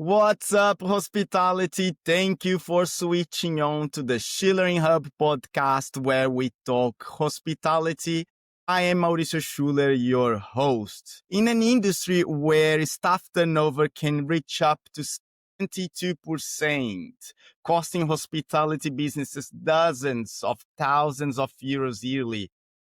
What's up, hospitality? Thank you for switching on to the Schillering Hub podcast where we talk hospitality. I am Mauricio Schuler, your host. In an industry where staff turnover can reach up to 72%, costing hospitality businesses dozens of thousands of euros yearly,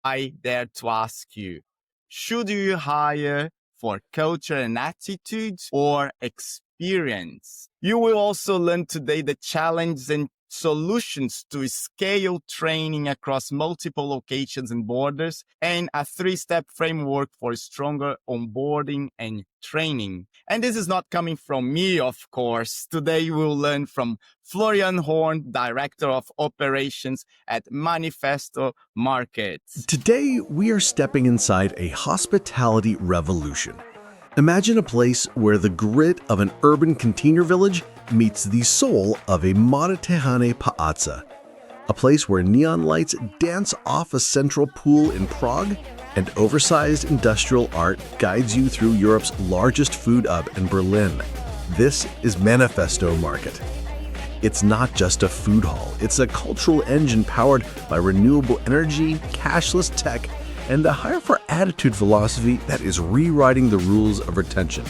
I dare to ask you, should you hire for culture and attitudes or experience? You will also learn today the challenges and solutions to scale training across multiple locations and borders, and a 3-step framework for stronger onboarding and training. And this is not coming from me, of course. Today you will learn from Florian Horn, Director of Operations at Manifesto Market. Today, we are stepping inside a hospitality revolution. Imagine a place where the grit of an urban container village meets the soul of a Mediterranean piazza. A place where neon lights dance off a central pool in Prague and oversized industrial art guides you through Europe's largest food hub in Berlin. This is Manifesto Market. It's not just a food hall, it's a cultural engine powered by renewable energy, cashless tech, and a hire for attitude philosophy that is rewriting the rules of retention.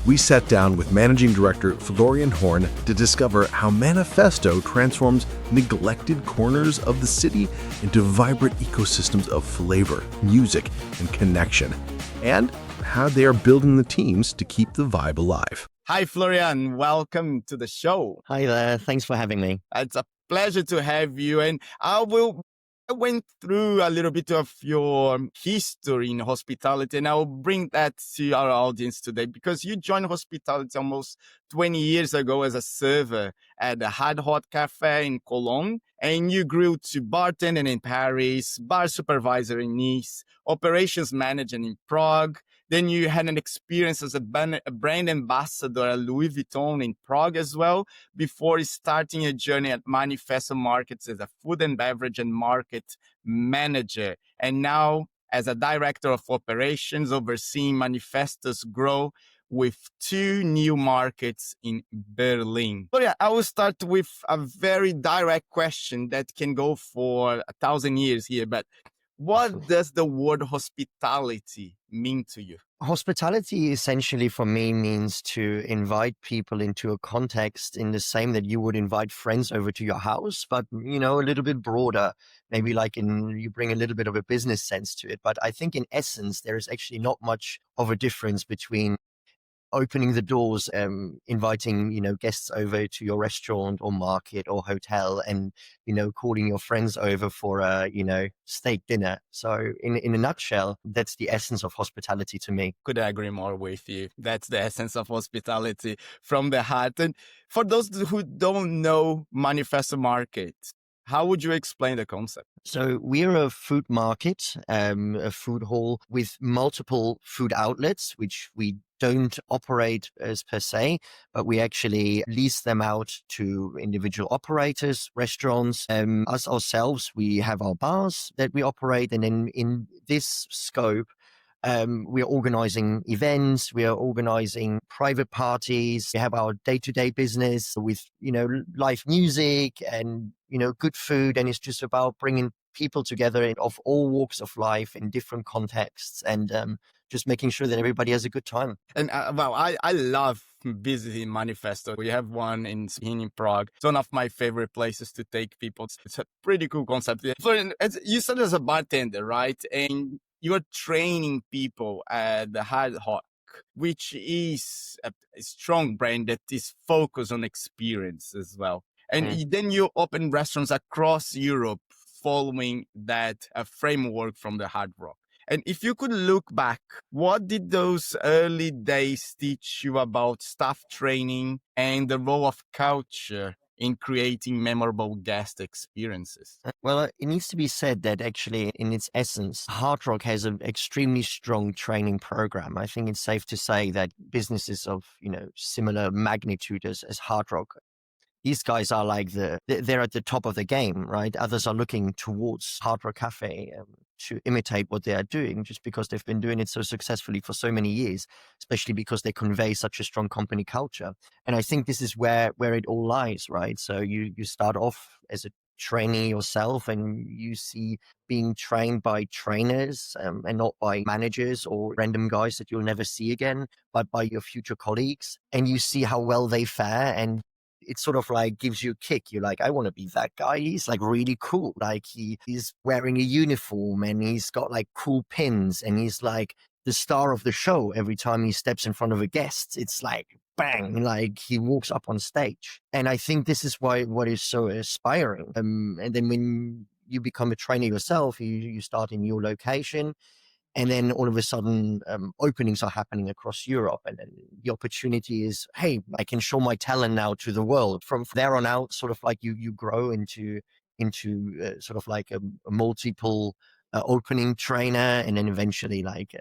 We sat down with Managing Director Florian Horn to discover how Manifesto transforms neglected corners of the city into vibrant ecosystems of flavor, music, and connection, and how they are building the teams to keep the vibe alive. Hi, Florian. Welcome to the show. Hi there. Thanks for having me. It's a pleasure to have you. And I went through a little bit of your history in hospitality, and I'll bring that to our audience today because you joined hospitality almost 20 years ago as a server at the Hard Hot Cafe in Cologne, and you grew to bartender in Paris, bar supervisor in Nice, operations manager in Prague. Then you had an experience as a brand ambassador at Louis Vuitton in Prague as well, before starting a journey at Manifesto Markets as a food and beverage and market manager. And now as a director of operations, overseeing Manifesto's growth with 2 new markets in Berlin. So yeah, I will start with a very direct question that can go for 1,000 years here, but what does the word hospitality mean to you? Hospitality essentially for me means to invite people into a context in the same that you would invite friends over to your house, but, a little bit broader, maybe you bring a little bit of a business sense to it. But I think in essence, there is actually not much of a difference between opening the doors, inviting, guests over to your restaurant or market or hotel and, calling your friends over for a, steak dinner. So in a nutshell, that's the essence of hospitality to me. Could I agree more with you? That's the essence of hospitality from the heart. And for those who don't know Manifesto Market, how would you explain the concept? So we're a food market, a food hall with multiple food outlets, which we don't operate as per se, but we actually lease them out to individual operators, restaurants. Us ourselves, we have our bars that we operate. And then in this scope, we are organizing events, we are organizing private parties, we have our day-to-day business with, live music and, good food. And it's just about bringing people together of all walks of life in different contexts and just making sure that everybody has a good time. And I love visiting Manifesto. We have one in Prague. It's one of my favorite places to take people. It's a pretty cool concept. Florian, you started as a bartender, right? And you're training people at the Hard Hot, which is a strong brand that is focused on experience as well. And then you open restaurants across Europe following that framework from the Hard Rock. And if you could look back, what did those early days teach you about staff training and the role of culture in creating memorable guest experiences? Well, it needs to be said that actually in its essence, Hard Rock has an extremely strong training program. I think it's safe to say that businesses of, similar magnitude as Hard Rock these guys are like they're at the top of the game, right? Others are looking towards Hard Rock Cafe to imitate what they are doing just because they've been doing it so successfully for so many years, especially because they convey such a strong company culture. And I think this is where it all lies, right? So you start off as a trainee yourself and you see being trained by trainers and not by managers or random guys that you'll never see again, but by your future colleagues. And you see how well they fare, and it sort of like gives you a kick. You're like, I want to be that guy. He's like really cool. Like he's wearing a uniform and he's got like cool pins and he's like the star of the show every time he steps in front of a guest. It's like bang, like he walks up on stage. And I think this is what is so inspiring. And then when you become a trainer yourself, you start in your location. And then all of a sudden, openings are happening across Europe. And then the opportunity is, hey, I can show my talent now to the world. From there on out, sort of like you grow into sort of like a multiple opening trainer. And then eventually like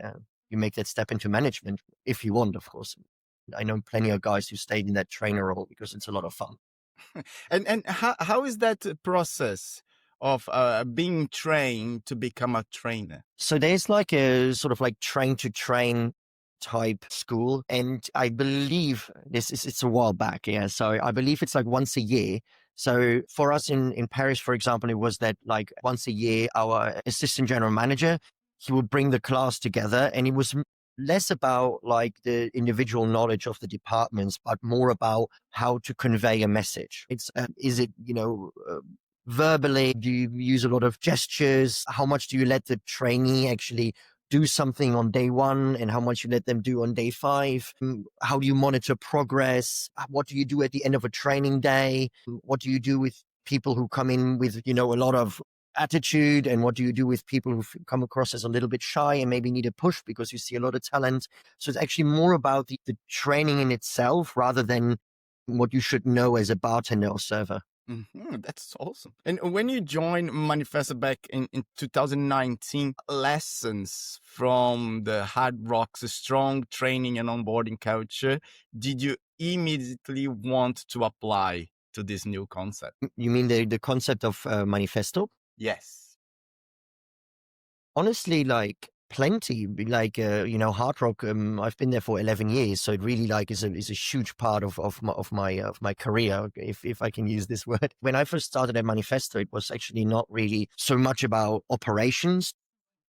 you make that step into management if you want, of course. I know plenty of guys who stayed in that trainer role because it's a lot of fun. And how is that process of being trained to become a trainer? So there's like a sort of like train to train type school. And I believe it's a while back. Yeah. So I believe it's like once a year. So for us in Paris, for example, it was that like once a year, our assistant general manager, he would bring the class together, and it was less about like the individual knowledge of the departments, but more about how to convey a message. It's, is it, verbally? Do you use a lot of gestures? How much do you let the trainee actually do something on day one and how much you let them do on day 5? How do you monitor progress? What do you do at the end of a training day? What do you do with people who come in with, a lot of attitude? And what do you do with people who come across as a little bit shy and maybe need a push because you see a lot of talent? So it's actually more about the training in itself rather than what you should know as a bartender or server. That's awesome. And when you joined Manifesto back in 2019, lessons from the Hard Rock's strong training and onboarding culture, did you immediately want to apply to this new concept? You mean the concept of Manifesto? Yes. Honestly, like plenty, like, Hard Rock, I've been there for 11 years. So it really like is a huge part of my career, if I can use this word. When I first started at Manifesto, it was actually not really so much about operations.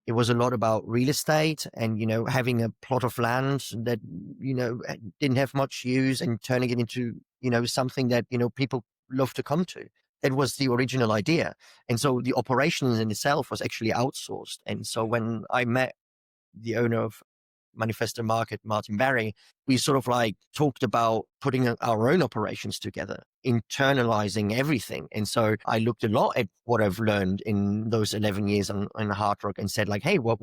It was a lot about real estate and, having a plot of land that, didn't have much use and turning it into, something that, people love to come to. That was the original idea. And so the operations in itself was actually outsourced. And so when I met the owner of Manifesto Market, Martin Barry, we sort of like talked about putting our own operations together, internalizing everything. And so I looked a lot at what I've learned in those 11 years on Hard Rock and said like, hey, what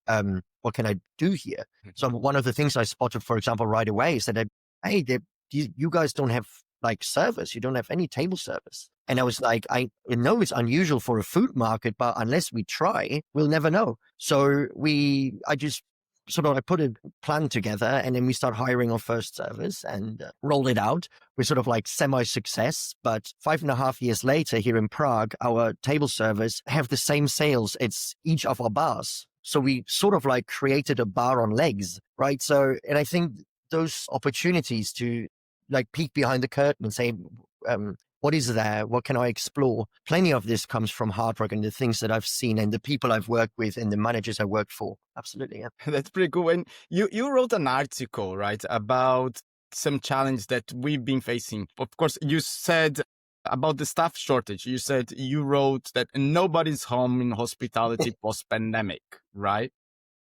can I do here? So one of the things I spotted, for example, right away is that, hey, you guys don't have like service. You don't have any table service. And I was like, I know it's unusual for a food market, but unless we try, we'll never know. So I just sort of, I put a plan together and then we start hiring our first service and rolled it out. We're sort of like semi-success, but 5.5 years later here in Prague, our table service have the same sales as each of our bars. So we sort of like created a bar on legs, right? So, and I think those opportunities to like peek behind the curtain and say, what is there? What can I explore? Plenty of this comes from Hard Rock and the things that I've seen and the people I've worked with and the managers I worked for. Absolutely. Yeah. That's pretty cool. And you wrote an article, right, about some challenge that we've been facing. Of course, you said about the staff shortage. You said you wrote that nobody's home in hospitality post-pandemic, right?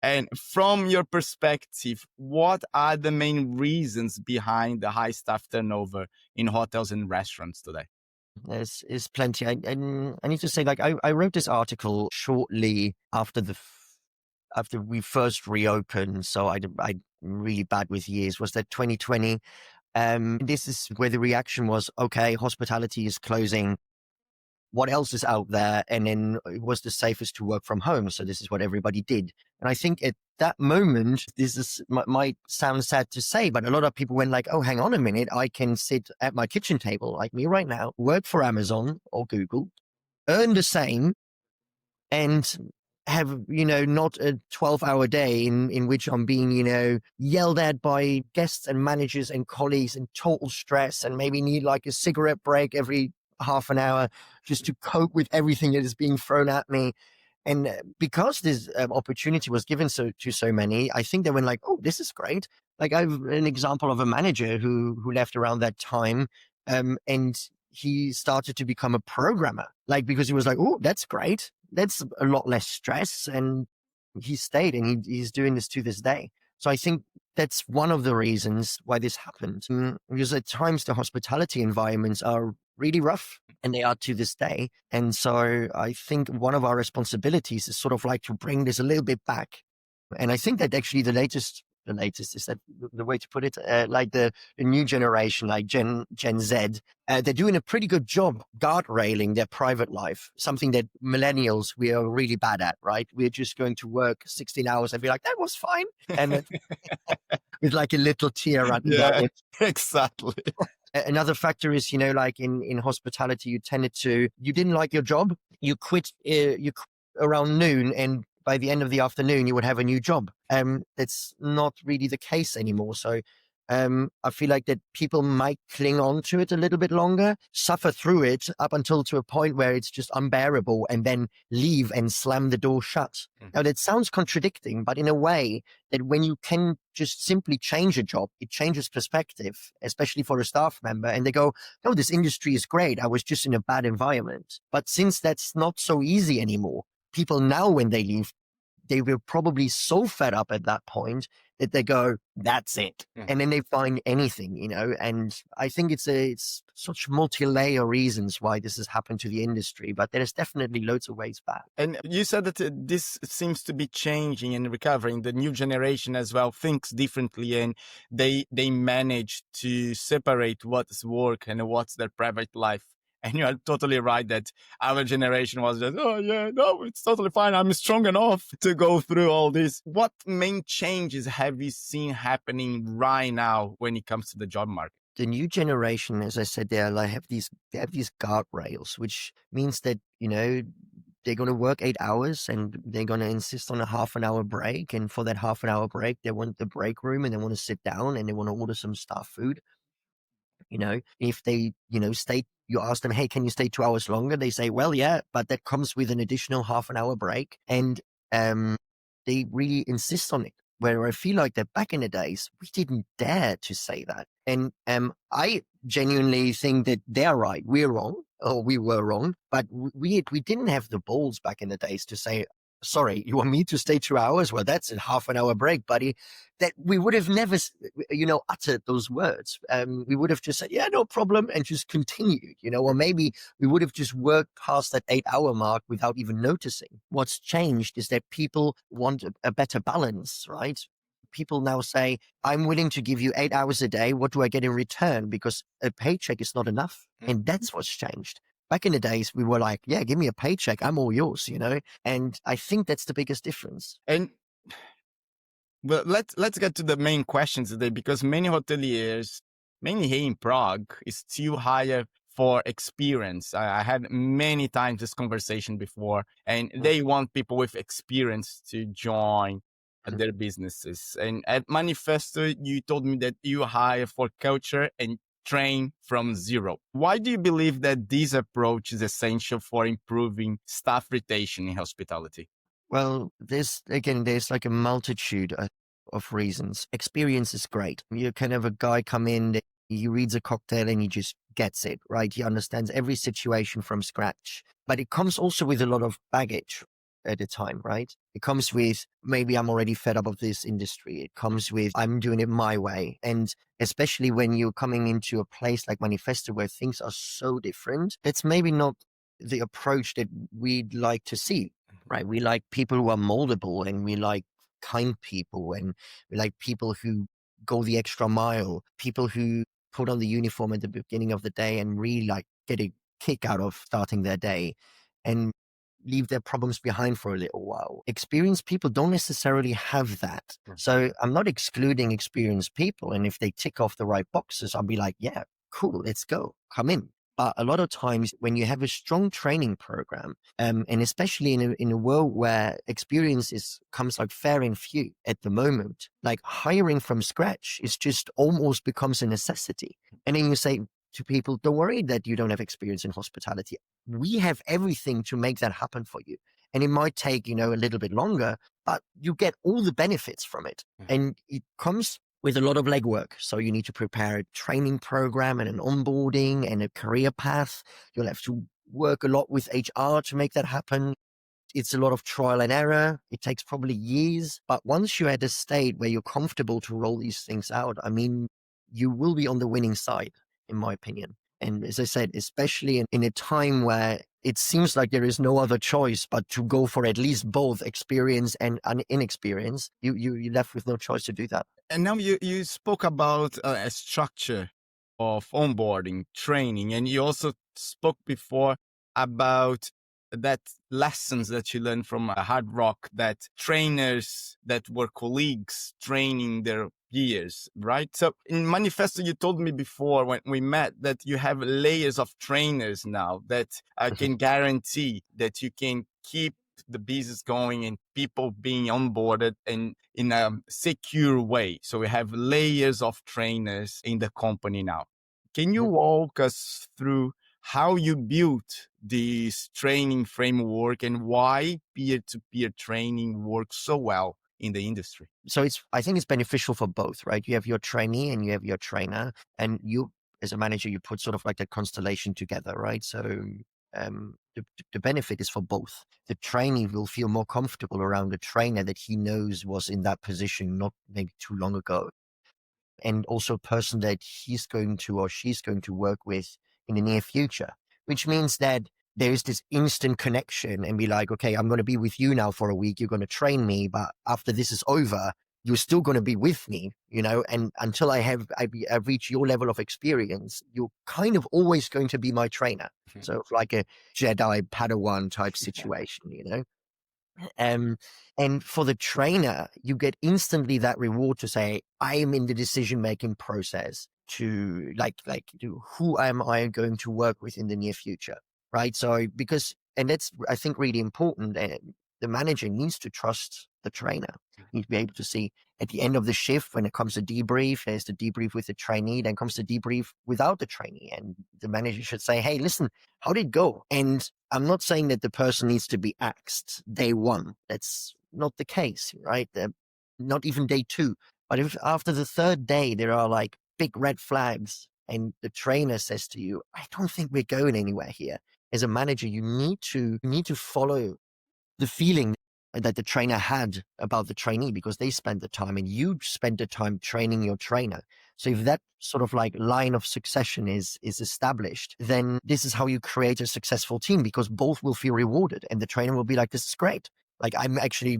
And from your perspective, what are the main reasons behind the high staff turnover in hotels and restaurants today? There's plenty. I need to say, like, I wrote this article shortly after after we first reopened. So I'm really bad with years. Was that 2020? This is where the reaction was, okay, hospitality is closing. what else is out there? And then it was the safest to work from home. So this is what everybody did. And I think at that moment, might sound sad to say, but a lot of people went like, oh, hang on a minute. I can sit at my kitchen table like me right now, work for Amazon or Google, earn the same, and have, not a 12-hour day in which I'm being, yelled at by guests and managers and colleagues and total stress, and maybe need like a cigarette break every half an hour just to cope with everything that is being thrown at me. And because this opportunity was given to so many, I think they went like, oh, this is great. Like I have an example of a manager who left around that time, and he started to become a programmer, like, because he was like, oh, that's great. That's a lot less stress. And he stayed, and he's doing this to this day. So I think that's one of the reasons why this happened. Because at times the hospitality environments are really rough, and they are to this day. And so I think one of our responsibilities is sort of like to bring this a little bit back. And I think that actually the latest is that the way to put it, like the new generation, like Gen Z, they're doing a pretty good job guardrailing their private life, something that millennials, we are really bad at, right? We're just going to work 16 hours and be like, that was fine. And with like a little tear running down it. Exactly. Another factor is, like in hospitality, you didn't like your job, you quit around noon, and by the end of the afternoon, you would have a new job. That's not really the case anymore. So I feel like that people might cling on to it a little bit longer, suffer through it up until to a point where it's just unbearable, and then leave and slam the door shut. Now, that sounds contradicting, but in a way that when you can just simply change a job, it changes perspective, especially for a staff member. And they go, no, this industry is great. I was just in a bad environment. But since that's not so easy anymore, people now, when they leave, they were probably so fed up at that point that they go, that's it. And then they find anything, and I think it's such multi-layer reasons why this has happened to the industry, but there's definitely loads of ways back. And you said that this seems to be changing and recovering. The new generation as well thinks differently, and they manage to separate what's work and what's their private life. And you are totally right that our generation was just, oh yeah, no, it's totally fine. I'm strong enough to go through all this. What main changes have you seen happening right now when it comes to the job market? The new generation, as I said, they have these guardrails, which means that, they're going to work 8 hours, and they're going to insist on a half an hour break. And for that half an hour break, they want the break room, and they want to sit down, and they want to order some staff food. If they, stay, you ask them, hey, can you stay 2 hours longer? They say, well, yeah, but that comes with an additional half an hour break. And they really insist on it. Where I feel like that back in the days, we didn't dare to say that. And I genuinely think that they're right. We're wrong, or we were wrong. But we didn't have the balls back in the days to say, sorry, you want me to stay 2 hours? Well, that's a half an hour break, buddy. That we would have never, uttered those words. We would have just said, yeah, no problem, and just continued, or maybe we would have just worked past that 8 hour mark without even noticing. What's changed is that people want a better balance, right? People now say, I'm willing to give you 8 hours a day. What do I get in return? Because a paycheck is not enough. And that's what's changed. Back in the days, we were like, yeah, give me a paycheck. I'm all yours, And I think that's the biggest difference. And well, let's get to the main questions today, because many hoteliers, mainly here in Prague, is still hire for experience. I had many times this conversation before, and they want people with experience to join their businesses. And at Manifesto, you told me that you hire for culture and train from zero. Why do you believe that this approach is essential for improving staff retention in hospitality? Well, there's like a multitude of reasons. Experience is great. You can have a guy come in, he reads a cocktail and he just gets it, right? He understands every situation from scratch. But it comes also with a lot of baggage at a time, right? It comes with, maybe I'm already fed up of this industry. It comes with, I'm doing it my way. And especially when you're coming into a place like Manifesto where things are so different, that's maybe not the approach that we'd like to see, right? We like people who are moldable, and we like kind people, and we like people who go the extra mile, people who put on the uniform at the beginning of the day and really like get it kick out of starting their day and leave their problems behind for a little while. Experienced people don't necessarily have that. So I'm not excluding experienced people. And if they tick off the right boxes, I'll be like, yeah, cool, let's go, come in. But a lot of times when you have a strong training program, and especially in a world where experience comes like fair and few at the moment, like hiring from scratch is just almost becomes a necessity. And then you say to people, don't worry that you don't have experience in hospitality. We have everything to make that happen for you. And it might take, a little bit longer, but you get all the benefits from it. And it comes with a lot of legwork. So you need to prepare a training program and an onboarding and a career path. You'll have to work a lot with HR to make that happen. It's a lot of trial and error. It takes probably years. But once you're at a state where you're comfortable to roll these things out, I mean, you will be on the winning side, in my opinion. And as I said, especially in a time where it seems like there is no other choice but to go for at least both experience and inexperience, you're left with no choice to do that. And now you spoke about a structure of onboarding, training, and you also spoke before about that lessons that you learned from Hard Rock, that trainers that were colleagues training their peers, right? So in Manifesto, you told me before when we met that you have layers of trainers now that can guarantee that you can keep the business going and people being onboarded and in a secure way. So we have layers of trainers in the company now. Can you walk us through how you built this training framework and why peer-to-peer training works so well in the industry? So I think it's beneficial for both, right? You have your trainee and you have your trainer, and you, as a manager, you put sort of like that constellation together, right? So the benefit is for both. The trainee will feel more comfortable around the trainer that he knows was in that position not maybe too long ago. And also a person that he's going to or she's going to work with in the near future, which means that there's this instant connection and be like, okay, I'm going to be with you now for a week. You're going to train me, but after this is over, you're still going to be with me, and until I reach your level of experience, you're kind of always going to be my trainer. So like a Jedi Padawan type situation, and for the trainer, you get instantly that reward to say, I am in the decision-making process to do who am I going to work with in the near future, right? So and that's, I think, really important. And the manager needs to trust the trainer. You need to be able to see at the end of the shift, when it comes to debrief, there's the debrief with the trainee, then comes the debrief without the trainee. And the manager should say, hey, listen, how did it go? And I'm not saying that the person needs to be axed day one. That's not the case, right? Not even day two. But if after the third day, there are like big red flags and the trainer says to you, I don't think we're going anywhere here. As a manager, you need to follow the feeling that the trainer had about the trainee, because they spent the time and you spent the time training your trainer. So if that sort of like line of succession is established, then this is how you create a successful team, because both will feel rewarded and the trainer will be like, this is great. Like I'm actually,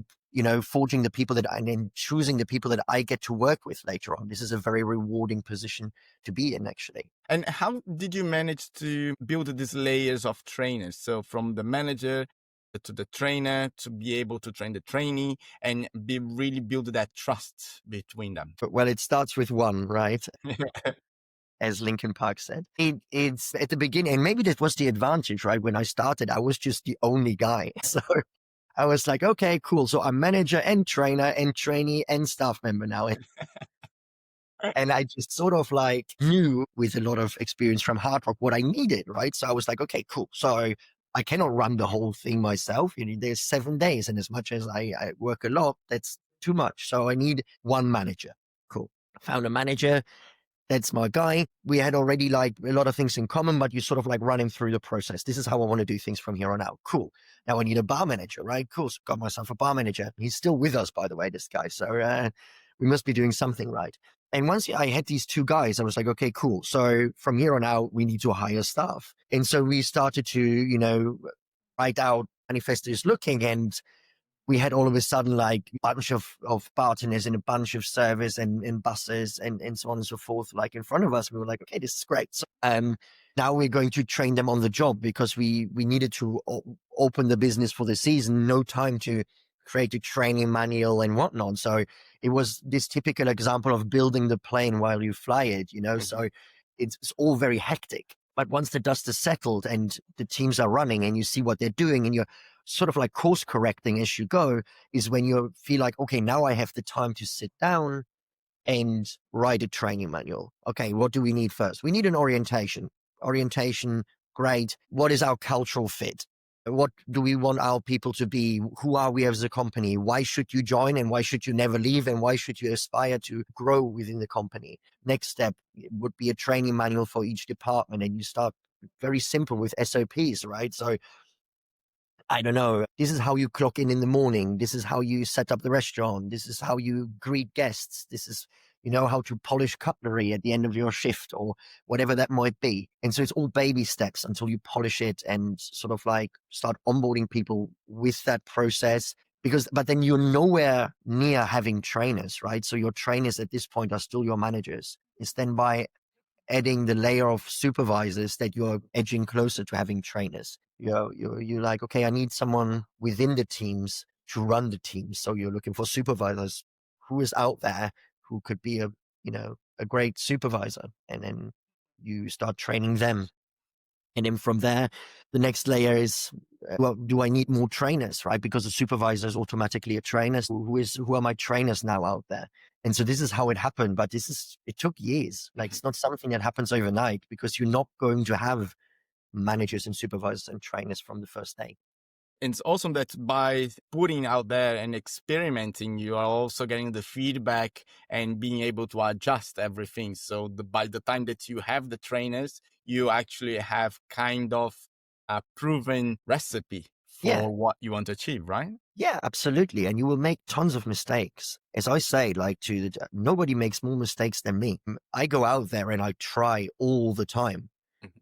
forging the people and choosing the people that I get to work with later on. This is a very rewarding position to be in, actually. And how did you manage to build these layers of trainers? So from the manager to the trainer, to be able to train the trainee and really build that trust between them? Well, it starts with one, right? As Linkin Park said. It's at the beginning, and maybe that was the advantage, right? When I started, I was just the only guy. So I was like, okay, cool. So I'm manager and trainer and trainee and staff member now. And I just sort of like knew, with a lot of experience from Hard Rock, what I needed, right? So I was like, okay, cool. So I cannot run the whole thing myself. There's 7 days, and as much as I work a lot, that's too much. So I need one manager. Cool. I found a manager. That's my guy. We had already like a lot of things in common, but you sort of like run him through the process. This is how I want to do things from here on out. Cool. Now I need a bar manager, right? Cool. So got myself a bar manager. He's still with us, by the way, this guy. So we must be doing something right. And once I had these two guys, I was like, okay, cool. So from here on out, we need to hire staff. And so we started to, write out Manifesto is looking, and we had all of a sudden like a bunch of bartenders and a bunch of servers and buses and so on and so forth, like in front of us. We were like, okay, this is great. So, now we're going to train them on the job because we needed to open the business for the season, no time to create a training manual and whatnot. So it was this typical example of building the plane while you fly it, so it's all very hectic. But once the dust is settled and the teams are running and you see what they're doing and you're sort of like course correcting as you go, is when you feel like, okay, now I have the time to sit down and write a training manual. Okay, what do we need first? We need an orientation. Orientation, great. What is our cultural fit? What do we want our people to be? Who are we as a company? Why should you join and why should you never leave? And why should you aspire to grow within the company? Next step would be a training manual for each department. And you start very simple with SOPs, right? So I don't know, this is how you clock in the morning. This is how you set up the restaurant. This is how you greet guests. This is, how to polish cutlery at the end of your shift or whatever that might be. And so it's all baby steps until you polish it and sort of like start onboarding people with that process. But then you're nowhere near having trainers, right? So your trainers at this point are still your managers. It's then by adding the layer of supervisors that you're edging closer to having trainers. You're like, okay, I need someone within the teams to run the teams. So you're looking for supervisors. Who is out there who could be a great supervisor? And then you start training them. And then from there, the next layer is, well, do I need more trainers, right? Because a supervisor is automatically a trainer. Who are my trainers now out there? And so this is how it happened. But it took years. Like, it's not something that happens overnight because you're not going to have managers and supervisors and trainers from the first day. It's awesome that by putting out there and experimenting, you are also getting the feedback and being able to adjust everything. So by the time that you have the trainers, you actually have kind of a proven recipe for what you want to achieve, right? Yeah, absolutely. And you will make tons of mistakes. As I say, like nobody makes more mistakes than me. I go out there and I try all the time.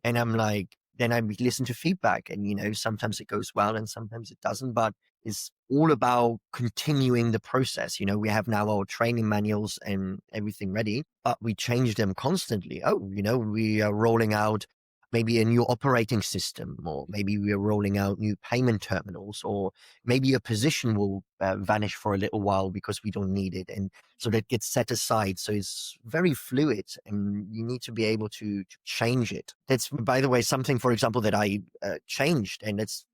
And I'm like, then I listen to feedback and, sometimes it goes well and sometimes it doesn't, but it's all about continuing the process. We have now our training manuals and everything ready, but we change them constantly. We are rolling out maybe a new operating system, or maybe we are rolling out new payment terminals, or maybe a position will vanish for a little while because we don't need it. And so that gets set aside. So it's very fluid and you need to be able to change it. That's, by the way, something, for example, that I changed, and that's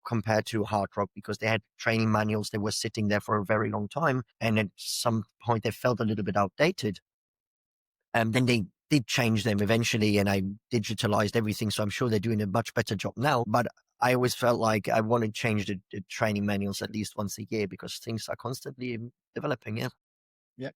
compared to Hard Rock, because they had training manuals that were sitting there for a very long time. And at some point they felt a little bit outdated. And then they did change them eventually, and I digitalized everything. So I'm sure they're doing a much better job now. But I always felt like I want to change the training manuals at least once a year because things are constantly developing. Yeah,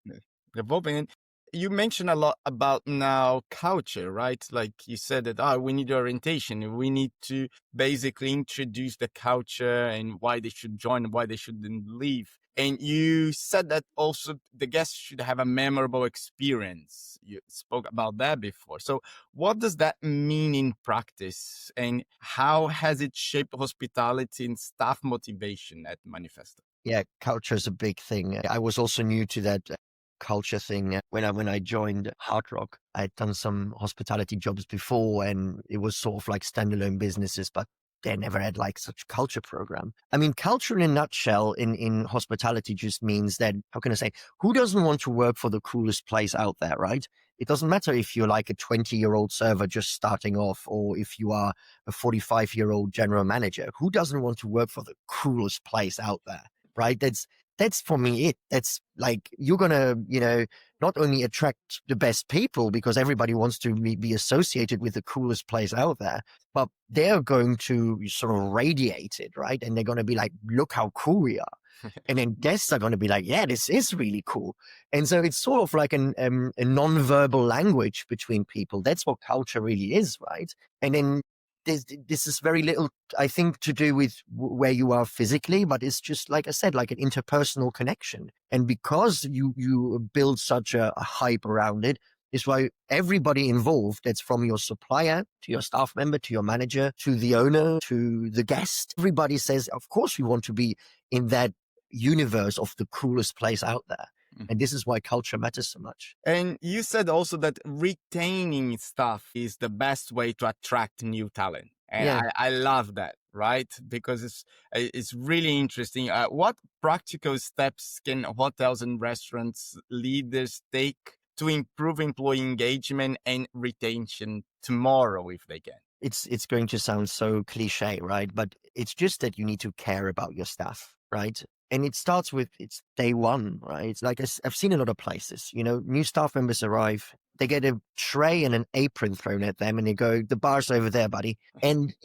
evolving. You mentioned a lot about now culture, right? Like you said that, we need orientation. We need to basically introduce the culture and why they should join and why they shouldn't leave. And you said that also the guests should have a memorable experience. You spoke about that before. So what does that mean in practice? And how has it shaped hospitality and staff motivation at Manifesto? Yeah, culture is a big thing. I was also new to that culture thing when I joined Hard Rock. I had done some hospitality jobs before, and it was sort of like standalone businesses, but they never had like such culture program. I mean, culture in a nutshell in hospitality just means that, how can I say, who doesn't want to work for the coolest place out there, right? It doesn't matter if you're like a 20-year-old server just starting off, or if you are a 45-year-old general manager. Who doesn't want to work for the coolest place out there, right? That's for me it. That's like, you're going to, not only attract the best people because everybody wants to be associated with the coolest place out there, but they're going to sort of radiate it, right? And they're going to be like, look how cool we are. And then guests are going to be like, yeah, this is really cool. And so it's sort of like a non-verbal language between people. That's what culture really is, right? And then this is very little, I think, to do with where you are physically, but it's just, like I said, like an interpersonal connection. And because you build such a hype around it, is why everybody involved, that's from your supplier to your staff member to your manager to the owner to the guest, everybody says, of course we want to be in that universe of the coolest place out there. Mhm. And this is why culture matters so much. And you said also that retaining staff is the best way to attract new talent. And Yeah. I love that, right? Because it's really interesting. What practical steps can hotels and restaurants leaders take to improve employee engagement and retention tomorrow if they can? It's going to sound so cliche, right? But it's just that you need to care about your staff, right? And it starts with, it's day one, right? It's like I've seen a lot of places, new staff members arrive, they get a tray and an apron thrown at them and they go, the bar's over there, buddy. And,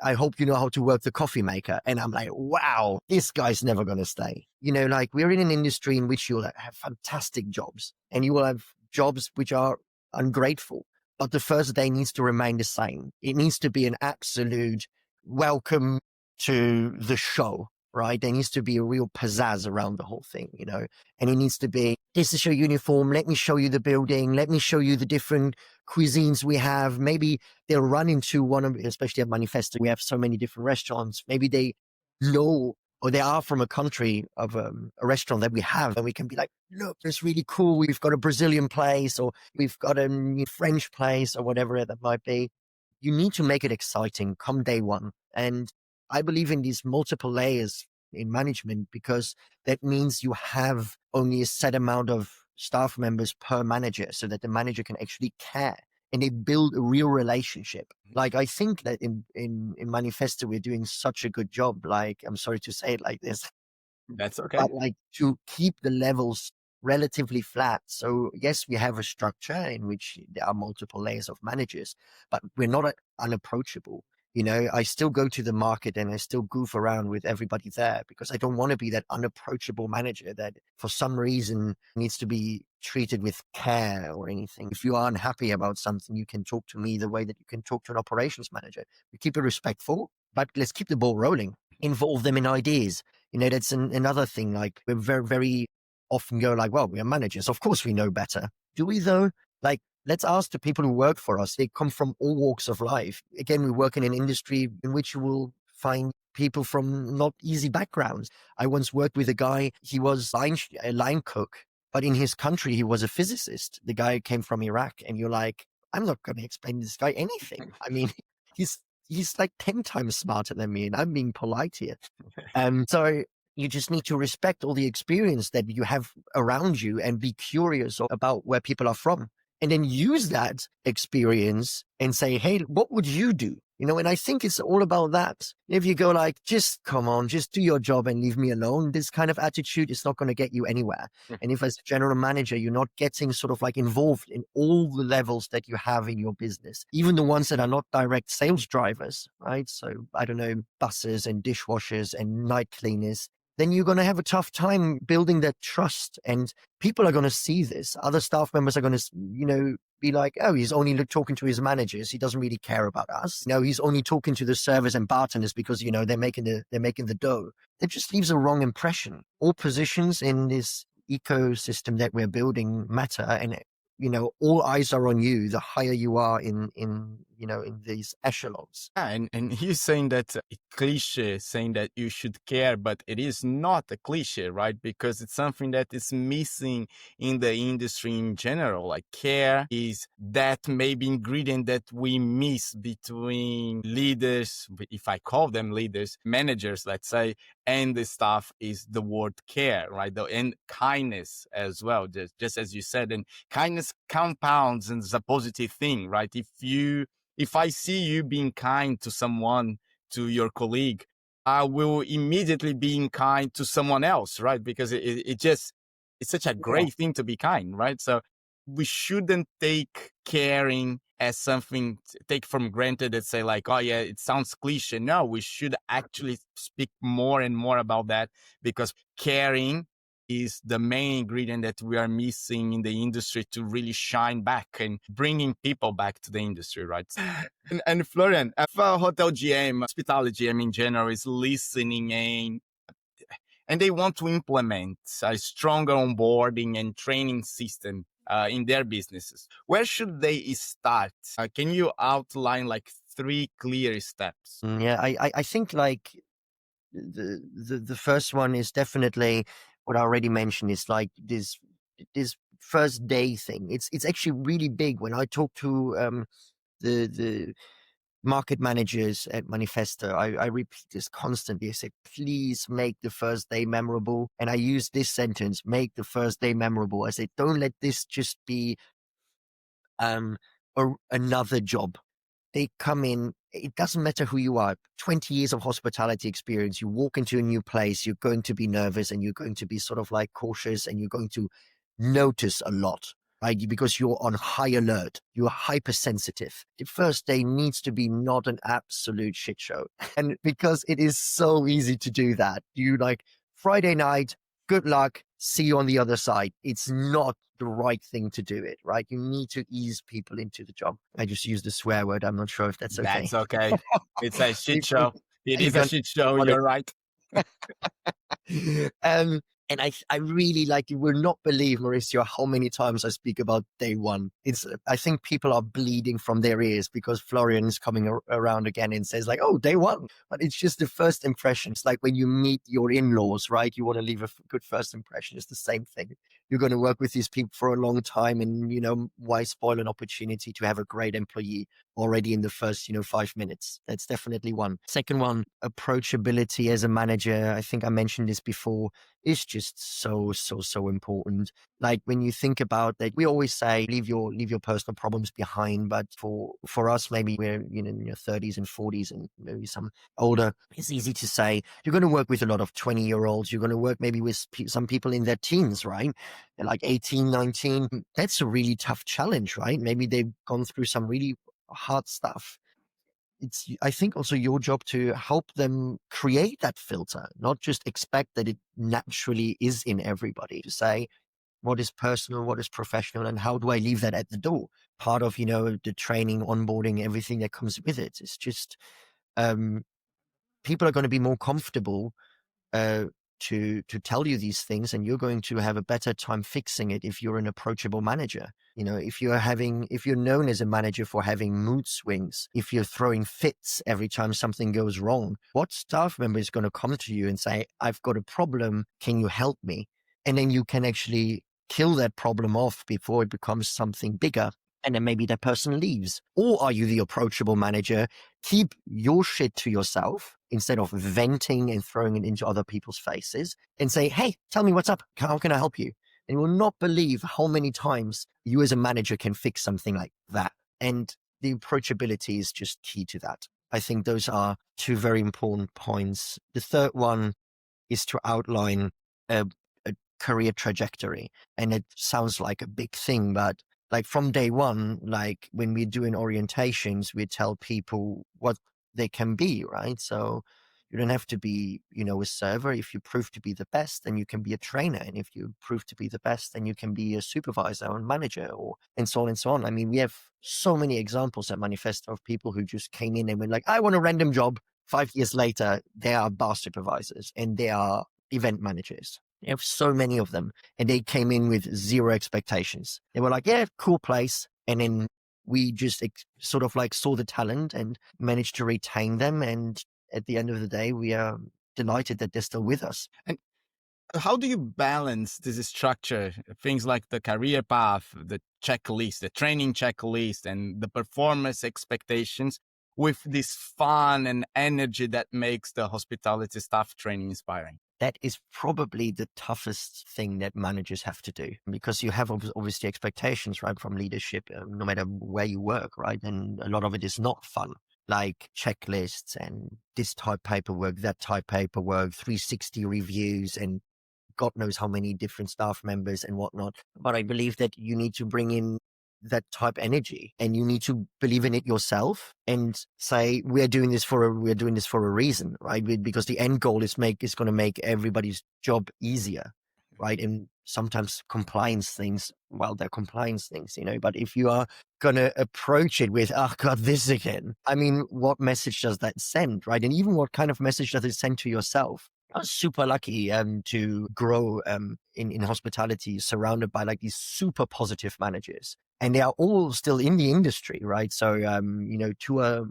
I hope you know how to work the coffee maker. And I'm like, wow, this guy's never going to stay. Like we're in an industry in which you'll have fantastic jobs and you will have jobs which are ungrateful. But the first day needs to remain the same. It needs to be an absolute welcome to the show, right? There needs to be a real pizzazz around the whole thing, and it needs to be, this is your uniform. Let me show you the building. Let me show you the different cuisines we have. Maybe they'll run into one of, especially at Manifesto, we have so many different restaurants. Maybe they know or they are from a country of a restaurant that we have, and we can be like, look, it's really cool. We've got a Brazilian place or we've got a French place or whatever that might be. You need to make it exciting come day one. And I believe in these multiple layers in management because that means you have only a set amount of staff members per manager so that the manager can actually care and they build a real relationship. Like, I think that in Manifesto, we're doing such a good job. Like, I'm sorry to say it like this, That's okay. but like to keep the levels relatively flat. So yes, we have a structure in which there are multiple layers of managers, but we're not unapproachable. I still go to the market and I still goof around with everybody there because I don't want to be that unapproachable manager that for some reason needs to be treated with care or anything. If you are unhappy about something, you can talk to me the way that you can talk to an operations manager. We keep it respectful, but let's keep the ball rolling. Involve them in ideas. That's another thing. Like, we're very, very often go like, well, we are managers. Of course we know better. Do we though? Like, let's ask the people who work for us. They come from all walks of life. Again, we work in an industry in which you will find people from not easy backgrounds. I once worked with a guy, he was a line cook, but in his country, he was a physicist. The guy came from Iraq, and you're like, I'm not going to explain this guy anything. I mean, he's like 10 times smarter than me, and I'm being polite here. So you just need to respect all the experience that you have around you and be curious about where people are from. And then use that experience and say, hey, what would you do? And I think it's all about that. If you go like, just come on, just do your job and leave me alone, this kind of attitude is not going to get you anywhere. And if as a general manager, you're not getting sort of like involved in all the levels that you have in your business, even the ones that are not direct sales drivers, right? So I don't know, buses and dishwashers and night cleaners, then you're going to have a tough time building that trust. And people are going to see this. Other staff members are going to, be like, oh, he's only talking to his managers. He doesn't really care about us. He's only talking to the servers and bartenders because, they're making the dough. That just leaves a wrong impression. All positions in this ecosystem that we're building matter, and all eyes are on you the higher you are in these echelons. Yeah, and you're saying that a cliche, saying that you should care, but it is not a cliche, right? Because it's something that is missing in the industry in general. Like, care is that maybe ingredient that we miss between leaders, if I call them leaders, managers, let's say, and the staff, is the word care, right? And kindness as well, just as you said. And kindness compounds and is a positive thing, right? If I see you being kind to someone, to your colleague, I will immediately be kind to someone else, right? Because it's such a great thing to be kind, right? So we shouldn't take caring as something take from granted and say like, oh yeah, it sounds cliche. No, we should actually speak more and more about that, because caring is the main ingredient that we are missing in the industry to really shine back and bringing people back to the industry, right? And Florian, if a hotel GM, hospitality GM in general is listening and they want to implement a stronger onboarding and training system in their businesses, where should they start? Can you outline like 3 clear steps? Yeah, I think like the first one is definitely what I already mentioned. Is like this first day thing. It's actually really big. When I talk to the market managers at Manifesto, I repeat this constantly. I say, please make the first day memorable. And I use this sentence, make the first day memorable. I say, don't let this just be another job. They come in, it doesn't matter who you are, 20 years of hospitality experience, you walk into a new place, you're going to be nervous and you're going to be sort of like cautious and you're going to notice a lot, right? Because you're on high alert, you're hypersensitive. The first day needs to be not an absolute shit show. And because it is so easy to do that, you like Friday night, good luck, see you on the other side. It's not the right thing to do it, right? You need to ease people into the job. I just used the swear word. I'm not sure if that's okay. That's okay. It's a shit show. It is a shit show. Well, You're right. And I really like, you will not believe, Mauricio, how many times I speak about day one. I think people are bleeding from their ears because Florian is coming around again and says like, oh, day one. But it's just the first impression. It's like when you meet your in-laws, right? You want to leave a good first impression. It's the same thing. You're going to work with these people for a long time, and, why spoil an opportunity to have a great employee already in the first, 5 minutes? That's definitely one. Second one, approachability as a manager. I think I mentioned this before. Is just so important. Like when you think about that, we always say leave your personal problems behind. But for us, maybe we're in your 30s and 40s and maybe some older. It's easy to say you're going to work with a lot of 20-year-olds. You're going to work maybe with some people in their teens, right? They're like 18, 19. That's a really tough challenge, right? Maybe they've gone through some really hard stuff. It's, I think, also your job to help them create that filter, not just expect that it naturally is in everybody. To say what is personal, what is professional, and how do I leave that at the door? Part of, the training, onboarding, everything that comes with it. It's just people are going to be more comfortable to tell you these things, and you're going to have a better time fixing it if you're an approachable manager. If you're known as a manager for having mood swings, if you're throwing fits every time something goes wrong, what staff member is going to come to you and say, I've got a problem, can you help me? And then you can actually kill that problem off before it becomes something bigger. And then maybe that person leaves. Or are you the approachable manager? Keep your shit to yourself instead of venting and throwing it into other people's faces and say, hey, tell me what's up. How can I help you? And you will not believe how many times you as a manager can fix something like that. And the approachability is just key to that. I think those are two very important points. The third one is to outline a career trajectory. And it sounds like a big thing, but like from day one, like when we're doing orientations, we tell people what they can be, right? So you don't have to be, a server. If you prove to be the best, then you can be a trainer. And if you prove to be the best, then you can be a supervisor or manager and so on and so on. I mean, we have so many examples at Manifesto of people who just came in and went like, I want a random job. 5 years later, they are bar supervisors and they are event managers. You have so many of them, and they came in with zero expectations. They were like, yeah, cool place. And then we just sort of like saw the talent and managed to retain them. And at the end of the day, we are delighted that they're still with us. And how do you balance this structure, things like the career path, the checklist, the training checklist, and the performance expectations with this fun and energy that makes the hospitality staff training inspiring? That is probably the toughest thing that managers have to do, because you have obviously expectations, right, from leadership, no matter where you work, right? And a lot of it is not fun, like checklists and this type paperwork, that type paperwork, 360 reviews, and God knows how many different staff members and whatnot. But I believe that you need to bring in that type energy, and you need to believe in it yourself and say, we're doing this for a reason, right? Because the end goal is going to make everybody's job easier, right? And sometimes compliance things, well, they're compliance things, but if you are going to approach it with, oh God, this again, I mean, what message does that send, right? And even what kind of message does it send to yourself? I was super lucky to grow in hospitality, surrounded by like these super positive managers. And they are all still in the industry, right? So, two are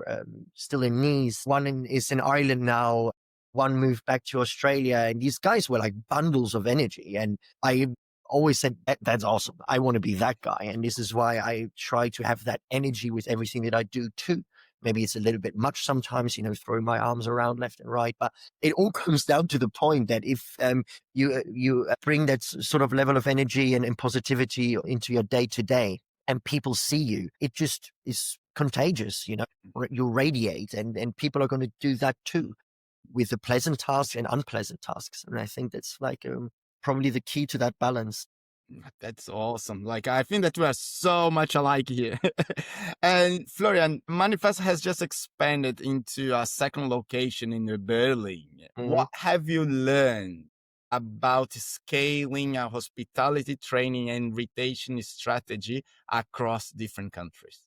still in Nice. One is in Ireland now. one moved back to Australia, and these guys were like bundles of energy. And I always said, that's awesome. I want to be that guy. And this is why I try to have that energy with everything that I do too. Maybe it's a little bit much sometimes, throwing my arms around left and right, but it all comes down to the point that if you bring that sort of level of energy and positivity into your day to day, and people see you, it just is contagious. You radiate, and people are going to do that too, with the pleasant tasks and unpleasant tasks. And I think that's like probably the key to that balance. That's awesome. Like, I think that we are so much alike here. And Florian, Manifest has just expanded into a second location in Berlin. What have you learned about scaling a hospitality training and retention strategy across different countries?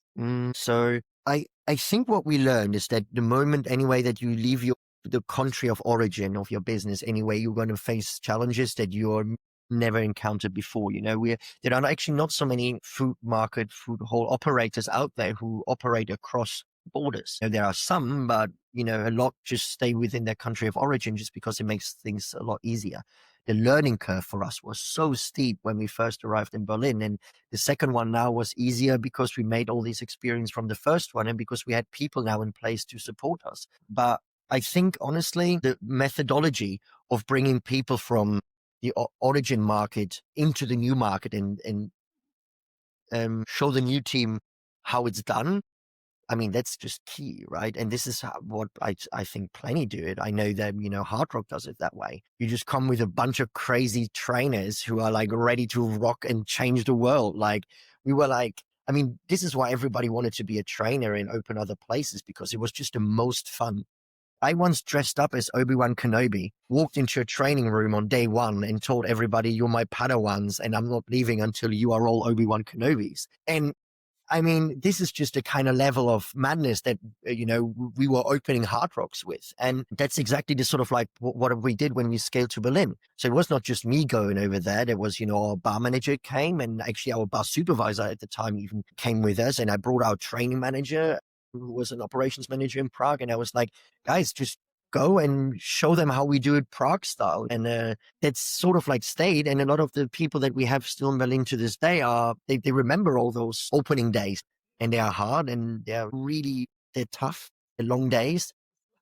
So I think what we learned is that the moment anyway that you leave the country of origin of your business, anyway, you're going to face challenges that you're never encountered before. There are actually not so many food hall operators out there who operate across borders. There are some, but a lot just stay within their country of origin just because it makes things a lot easier. The learning curve for us was so steep when we first arrived in Berlin, and the second one now was easier because we made all this experience from the first one and because we had people now in place to support us. But I think honestly, the methodology of bringing people from the origin market into the new market and show the new team how it's done, I mean, that's just key, right? And this is what I think plenty do it. I know that, Hard Rock does it that way. You just come with a bunch of crazy trainers who are like ready to rock and change the world. Like we were like, I mean, this is why everybody wanted to be a trainer and open other places, because it was just the most fun. I once dressed up as Obi-Wan Kenobi, walked into a training room on day one and told everybody, you're my Padawans and I'm not leaving until you are all Obi-Wan Kenobis. And I mean, this is just a kind of level of madness that, we were opening Hard Rocks with. And that's exactly the sort of like what we did when we scaled to Berlin. So it was not just me going over there. There was, our bar manager came, and actually our bar supervisor at the time even came with us. And I brought our training manager, who was an operations manager in Prague. And I was like, guys, just go and show them how we do it Prague style. And that's sort of like stayed. And a lot of the people that we have still in Berlin to this day they remember all those opening days, and they are hard and they're tough, they're long days.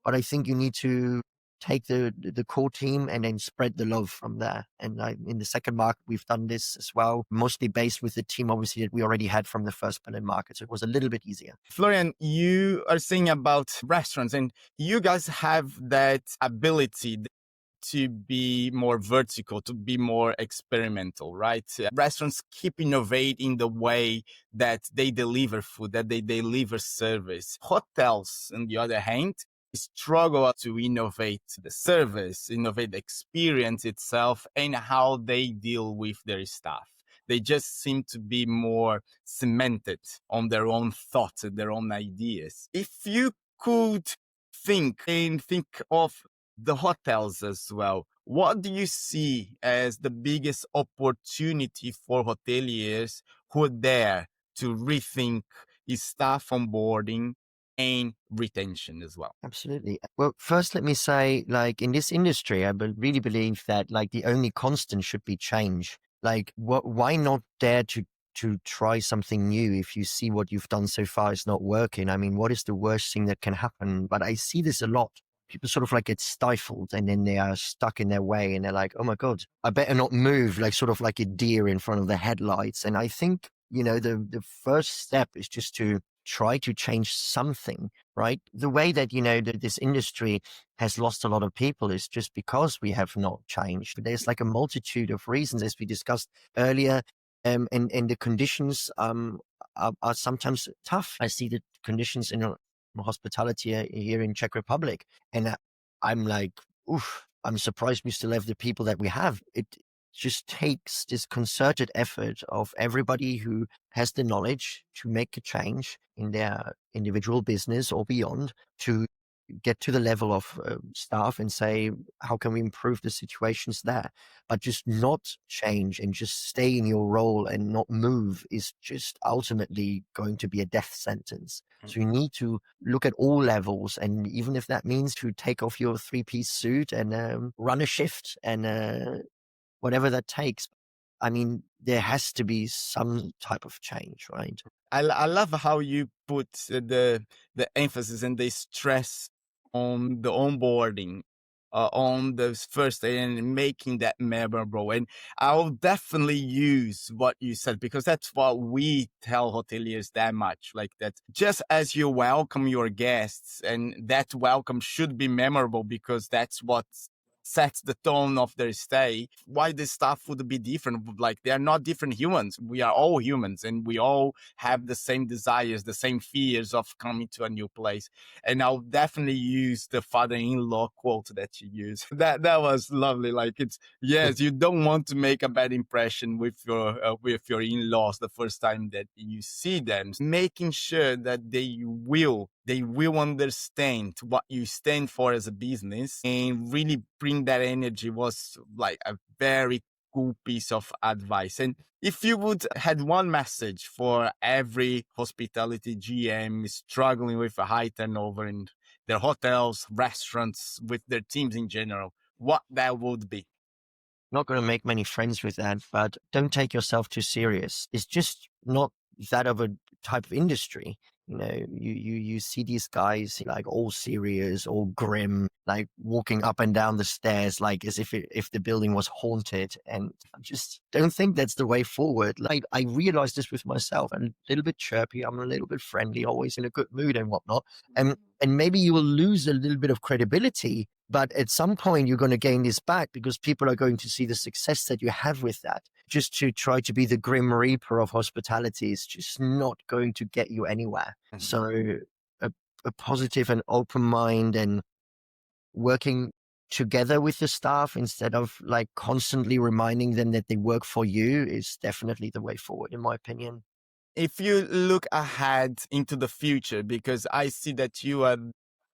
But I think you need to take the core team and then spread the love from there. And in the second market, we've done this as well, mostly based with the team, obviously, that we already had from the first Berlin market. So it was a little bit easier. Florian, you are saying about restaurants, and you guys have that ability to be more vertical, to be more experimental, right? Restaurants keep innovating the way that they deliver food, that they deliver service. Hotels, on the other hand, struggle to innovate the service, innovate the experience itself, and how they deal with their staff. They just seem to be more cemented on their own thoughts and their own ideas. If you could think of the hotels as well, what do you see as the biggest opportunity for hoteliers who are there to rethink staff onboarding and retention as well? Absolutely. Well, first, let me say, like in this industry, I really believe that like the only constant should be change. Like, why not dare to try something new if you see what you've done so far is not working? I mean, what is the worst thing that can happen? But I see this a lot. People sort of like get stifled and then they are stuck in their way and they're like, oh my God, I better not move, like sort of like a deer in front of the headlights. And I think, the first step is just to try to change something, right? The way that, this industry has lost a lot of people is just because we have not changed. But there's like a multitude of reasons, as we discussed earlier, and the conditions are sometimes tough. I see the conditions in hospitality here in Czech Republic, and I'm like, oof, I'm surprised we still have the people that we have. It just takes this concerted effort of everybody who has the knowledge to make a change in their individual business or beyond to get to the level of staff and say, how can we improve the situations there? But just not change and just stay in your role and not move is just ultimately going to be a death sentence. So you need to look at all levels. And even if that means to take off your 3-piece suit and run a shift and whatever that takes. I mean, there has to be some type of change, right? I love how you put the emphasis and the stress on the onboarding, on the first day and making that memorable. And I'll definitely use what you said, because that's what we tell hoteliers that much. Like that, just as you welcome your guests, and that welcome should be memorable because that's what sets the tone of their stay. Why the staff would be different? Like, they are not different humans. We are all humans, and we all have the same desires, the same fears of coming to a new place. And I'll definitely use the father-in-law quote that you use. That was lovely. Like, it's, yes, you don't want to make a bad impression with your in-laws the first time that you see them. Making sure that they will understand what you stand for as a business and really bring that energy was like a very cool piece of advice. And if you would had one message for every hospitality GM struggling with a high turnover in their hotels, restaurants, with their teams in general, what that would be? Not going to make many friends with that, but don't take yourself too serious. It's just not that of a type of industry. You know, you see these guys like all serious, all grim, like walking up and down the stairs, like as if the building was haunted. And I just don't think that's the way forward. Like, I realized this with myself. I'm a little bit chirpy. I'm a little bit friendly, always in a good mood and whatnot. And maybe you will lose a little bit of credibility, but at some point you're going to gain this back because people are going to see the success that you have with that. Just to try to be the grim reaper of hospitality is just not going to get you anywhere. Mm-hmm. So a positive and open mind and working together with the staff instead of like constantly reminding them that they work for you is definitely the way forward, in my opinion. If you look ahead into the future, because I see that you are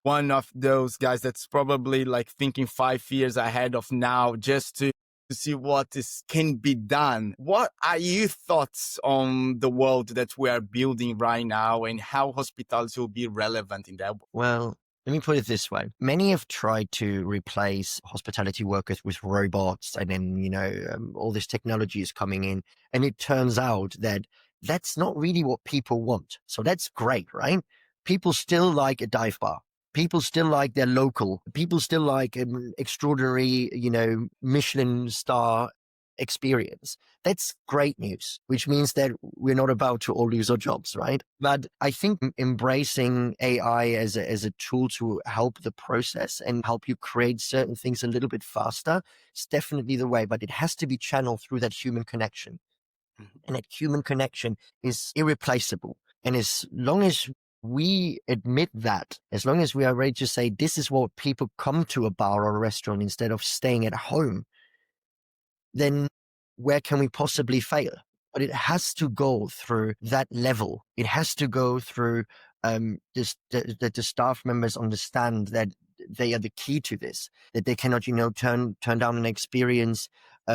one of those guys that's probably like thinking 5 years ahead of now, just to see what can be done. What are your thoughts on the world that we are building right now and how hospitality will be relevant in that? Well, let me put it this way. Many have tried to replace hospitality workers with robots, and then, all this technology is coming in. And it turns out that that's not really what people want. So that's great, right? People still like a dive bar. People still like their local. People still like an extraordinary, Michelin star experience. That's great news, which means that we're not about to all lose our jobs, right? But I think embracing AI as a tool to help the process and help you create certain things a little bit faster is definitely the way, but it has to be channeled through that human connection. Mm-hmm. And that human connection is irreplaceable. And as long as we admit that, as long as we are ready to say, this is what people come to a bar or a restaurant instead of staying at home, then where can we possibly fail? But it has to go through that level. It has to go through that the staff members understand that they are the key to this, that they cannot, turn down an experience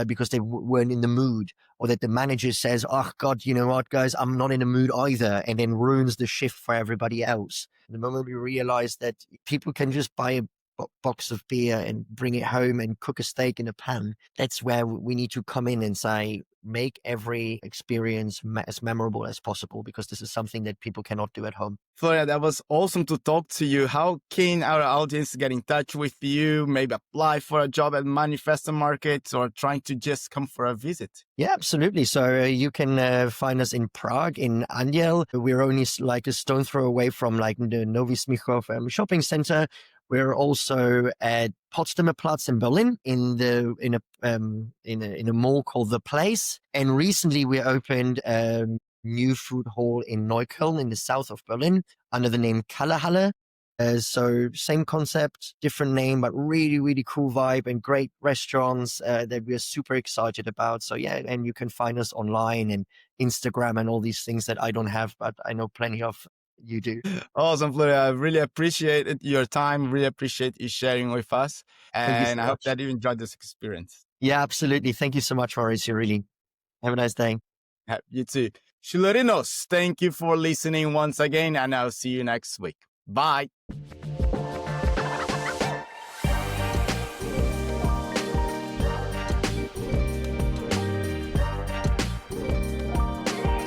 because they weren't in the mood, or that the manager says, oh God, you know what, guys, I'm not in the mood either, and then ruins the shift for everybody else. The moment we realize that people can just buy a box of beer and bring it home and cook a steak in a pan, that's where we need to come in and say, make every experience as memorable as possible, because this is something that people cannot do at home. Florian, that was awesome to talk to you. How can our audience get in touch with you, maybe apply for a job at Manifesto Market, or trying to just come for a visit? Yeah, absolutely. So you can find us in Prague, in Anděl. We're only like a stone throw away from like the Nový Smíchov shopping center. We're also at Potsdamer Platz in Berlin in a mall called The Place. And recently we opened a new food hall in Neukölln in the south of Berlin under the name Kellerhalle. So same concept, different name, but really, really cool vibe and great restaurants that we're super excited about. So yeah, and you can find us online and Instagram and all these things that I don't have, but I know plenty of you do. Awesome, Florian. I really appreciate your time. Really appreciate you sharing with us. Thank you And so I hope much. that you enjoyed this experience. Yeah, absolutely. Thank you so much, Mauricio. Really. Have a nice day. You too. Chilerinos, thank you for listening once again, and I'll see you next week. Bye.